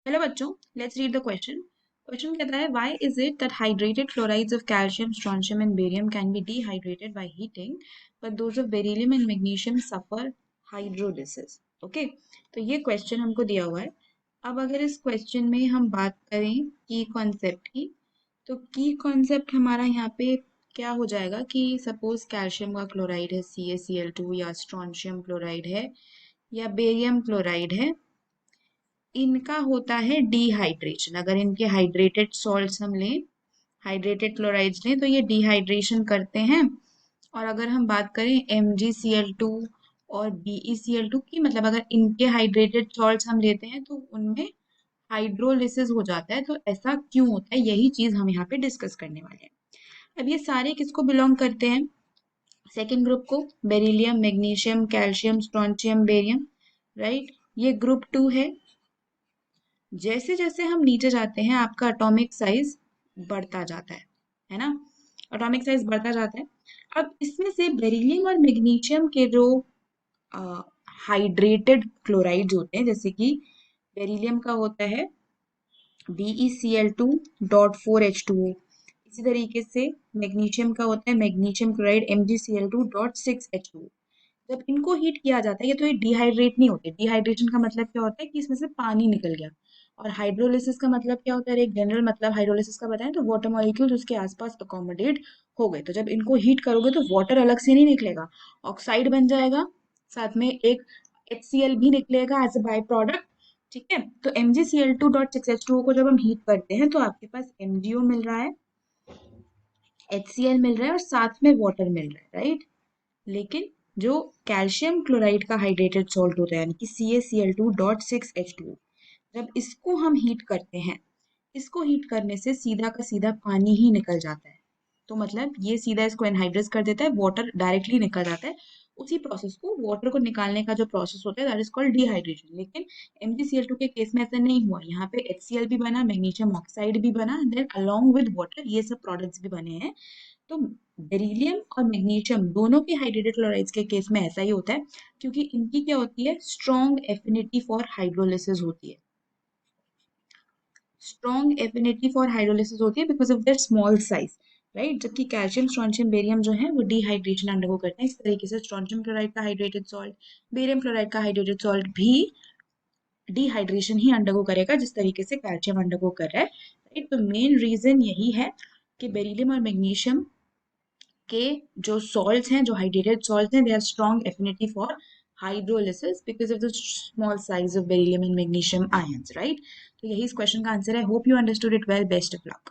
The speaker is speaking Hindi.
हेलो बच्चों, let's read the question. Question कहता है why is it that hydrated chlorides of calcium, strontium and barium can be dehydrated by heating but those of beryllium and magnesium suffer hydrolysis. Okay, तो ये क्वेश्चन हमको दिया हुआ है। अब अगर इस क्वेश्चन में हम बात करें की कॉन्सेप्ट की, तो की कॉन्सेप्ट हमारा यहाँ पे क्या हो जाएगा कि सपोज कैल्शियम का क्लोराइड है CaCl2, या स्ट्रोंशियम क्लोराइड है या बेरियम क्लोराइड है, इनका होता है डिहाइड्रेशन। अगर इनके हाइड्रेटेड सॉल्ट्स हम लें, हाइड्रेटेड क्लोराइड्स लें, तो ये डिहाइड्रेशन करते हैं। और अगर हम बात करें MgCl2 और BeCl2 की, मतलब अगर इनके हाइड्रेटेड सॉल्ट्स हम लेते हैं तो उनमें हाइड्रोलिसिस हो जाता है। तो ऐसा क्यों होता है, यही चीज हम यहाँ पे डिस्कस करने वाले हैं। अब ये सारे किसको बिलोंग करते हैं? सेकेंड ग्रुप को, beryllium, magnesium, calcium, strontium, barium, right. ये ग्रुप 2 है। जैसे जैसे हम नीचे जाते हैं आपका एटॉमिक साइज बढ़ता जाता है ना, एटॉमिक साइज बढ़ता जाता है। अब इसमें से बेरिलियम और मैग्नीशियम के जो हाइड्रेटेड क्लोराइड्स होते हैं, जैसे कि बेरिलियम का होता है BeCl2.4H2O, इसी तरीके से मैग्नीशियम का होता है मैग्नीशियम क्लोराइड MgCl2.6H2O। जब इनको हीट किया जाता है, ये तो ये डिहाइड्रेट नहीं होते। डिहाइड्रेशन का मतलब क्या होता है कि इसमें से पानी निकल गया। और हाइड्रोलिसिस का मतलब क्या होता है? एक जनरल मतलब हाइड्रोलिसिस का बताएं तो वाटर मॉलिक्यूल्स उसके आसपास अकोमोडेट हो गए। तो जब इनको हीट करोगे तो वाटर अलग से नहीं निकलेगा, ऑक्साइड बन जाएगा, साथ में एक HCl भी निकलेगा एज अ बाय प्रोडक्ट। ठीक है, तो MgCl2.6H2O को जब हम हीट करते हैं तो आपके पास MgO मिल रहा है, HCl मिल रहा है और साथ में वाटर मिल रहा है, राइट। लेकिन जो कैल्शियम क्लोराइड का हाइड्रेटेड सॉल्ट होता है यानी कि CaCl2.6H2O, जब इसको हम हीट करते हैं, इसको हीट करने से सीधा का सीधा पानी ही निकल जाता है। तो मतलब ये सीधा इसको एनहाइड्रेट कर देता है, वाटर डायरेक्टली निकल जाता है। उसी प्रोसेस को, वाटर को निकालने का जो प्रोसेस होता है, दैट इज कॉल्ड डिहाइड्रेशन। लेकिन MgCl2 के केस में ऐसा नहीं हुआ। यहाँ पे HCl भी बना, मैग्नीशियम ऑक्साइड भी बना, देन अलोंग विद वाटर ये सब प्रोडक्ट्स भी बने हैं। तो बेरिलियम और मैग्नीशियम दोनों के हाइड्रेटेड क्लोराइड्स के केस में ऐसा ही होता है, क्योंकि इनकी क्या होती है, स्ट्रॉन्ग एफिनिटी फॉर हाइड्रोलिसिस होती है। स्ट्रॉन्ग एफिनिटी फॉर हाइड्रोलिसिस होती है because of their small size, right. जबकि कैल्शियम, स्ट्रोंशियम, बेरियम जो है वो डिहाइड्रेशन अंडरगो करते हैं। इस तरीके से स्ट्रोंशियम क्लोराइड का हाइड्रेटेड सॉल्ट, बेरियम क्लोराइड का हाइड्रेटेड सॉल्ट भी डिहाइड्रेशन ही अंडरगो करेगा जिस तरीके से कैल्शियम अंडरगो कर रहा है, राइट। तो मेन रीजन यही है कि बेरिलियम और मैग्नीशियम के जो सॉल्ट्स हैं, जो हाइड्रेटेड सॉल्ट्स हैं, they are strong affinity for hydrolysis because of the small size of beryllium and magnesium ions, right. तो यही इस क्वेश्चन का आंसर है। Hope you understood it well. Best of luck.